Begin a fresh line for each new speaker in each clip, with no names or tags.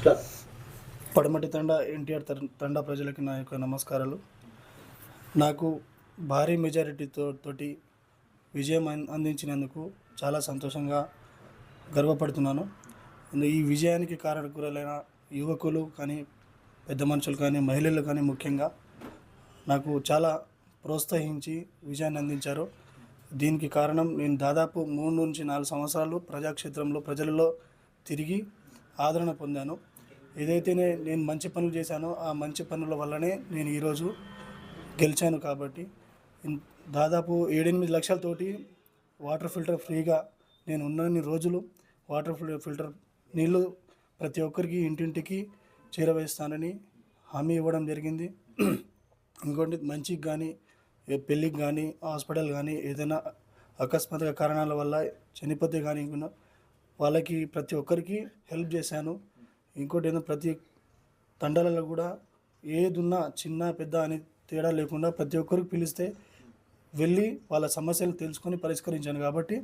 Start.
పడమటి తండా ఎన్టీఆర్ తండా ప్రజలకి నా యొక్క నమస్కారాలు. నాకు భారీ మెజారిటీతోటి విజయం అందించినందుకు చాలా సంతోషంగా గర్వపడుతున్నాను. ఈ విజయానికి కారణకులైన యువకులు కానీ, పెద్ద మనుషులు కానీ, మహిళలు కానీ ముఖ్యంగా నాకు చాలా ప్రోత్సహించి విజయాన్ని అందించారు. దీనికి కారణం నేను దాదాపు 3 నుంచి 4 సంవత్సరాలు ప్రజాక్షేత్రంలో ప్రజలలో తిరిగి ఆదరణ పొందాను. ఏదైతే నేను మంచి పనులు చేశానో ఆ మంచి పనుల వల్లనే నేను ఈరోజు గెలిచాను. కాబట్టి దాదాపు 7-8 లక్షలతోటి వాటర్ ఫిల్టర్ ఫ్రీగా నేను ఉన్నన్ని రోజులు వాటర్ ఫిల్టర్ నీళ్ళు ప్రతి ఒక్కరికి ఇంటింటికి చేరవేస్తానని హామీ ఇవ్వడం జరిగింది. ఇంకోటి మంచికి కానీ, పెళ్ళికి కానీ, హాస్పిటల్ కానీ, ఏదైనా అకస్మాత్తుగా కారణాల వల్ల చనిపోతే కానీ వాళ్ళకి ప్రతి ఒక్కరికి హెల్ప్ చేశాను. ఇంకోటి ప్రతి తండాలలో కూడా ఏదున్నా చిన్న పెద్ద అని తేడా లేకుండా ప్రతి ఒక్కరికి పిలిస్తే వెళ్ళి వాళ్ళ సమస్యలు తెలుసుకొని పరిష్కరించాను. కాబట్టి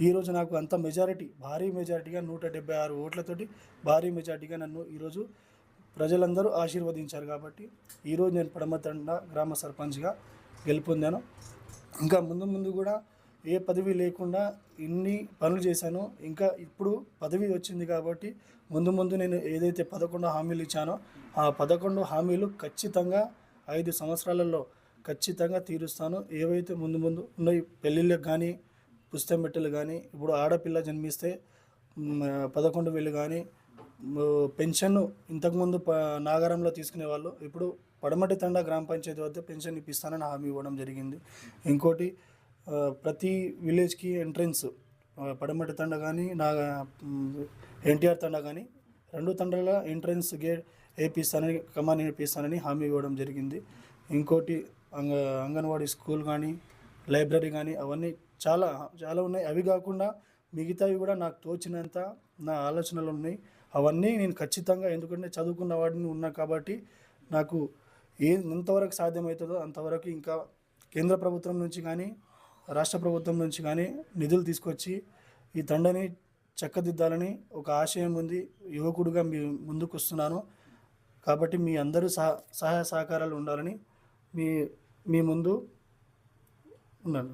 ఈరోజు నాకు అంత మెజారిటీ, భారీ మెజారిటీగా 176 ఓట్లతోటి భారీ మెజారిటీగా నన్ను ఈరోజు ప్రజలందరూ ఆశీర్వదించారు. కాబట్టి ఈరోజు నేను పడమతండా గ్రామ సర్పంచ్గా గెలుపొందాను. ఇంకా ముందు కూడా ఏ పదవి లేకుండా ఇన్ని పనులు చేశాను. ఇంకా ఇప్పుడు పదవి వచ్చింది కాబట్టి ముందు నేను ఏదైతే 11 హామీలు ఇచ్చానో ఆ 11 హామీలు ఖచ్చితంగా 5 సంవత్సరాలలో ఖచ్చితంగా తీరుస్తాను. ఏవైతే ముందు ఉన్నాయి, పెళ్ళిళ్ళకి కానీ, పుస్తెం మెట్టలు కానీ, ఇప్పుడు ఆడపిల్ల జన్మిస్తే 11,000 కానీ, పెన్షన్ ఇంతకుముందు నాగారంలో తీసుకునేవాళ్ళు, ఇప్పుడు పడమటి తండా గ్రామ పంచాయతీ వద్ద పెన్షన్ ఇప్పిస్తానని హామీ ఇవ్వడం జరిగింది. ఇంకోటి ప్రతి విలేజ్కి ఎంట్రన్స్ పడమటి తండ కానీ, ఎన్టీఆర్ తండా కానీ 2 తండాల ఎంట్రన్స్ గేట్ వేపిస్తానని, కమాన్ వేపిస్తానని హామీ ఇవ్వడం జరిగింది. ఇంకోటి అంగన్వాడీ స్కూల్ కానీ, లైబ్రరీ కానీ అవన్నీ చాలా ఉన్నాయి. అవి కాకుండా మిగతావి కూడా నాకు తోచినంత నా ఆలోచనలు ఉన్నాయి. అవన్నీ నేను ఖచ్చితంగా, ఎందుకంటే చదువుకున్న వాడిని ఉన్నా కాబట్టి నాకు ఎంతవరకు సాధ్యమవుతుందో అంతవరకు ఇంకా కేంద్ర ప్రభుత్వం నుంచి కానీ, రాష్ట్ర ప్రభుత్వం నుంచి కానీ నిధులు తీసుకొచ్చి ఈ తండని చక్కదిద్దాలని ఒక ఆశయం ఉంది. యువకుడిగా ముందుకు వస్తున్నాను. కాబట్టి మీ అందరూ సహాయ సహకారాలు ఉండాలని మీ ముందు ఉన్నాను.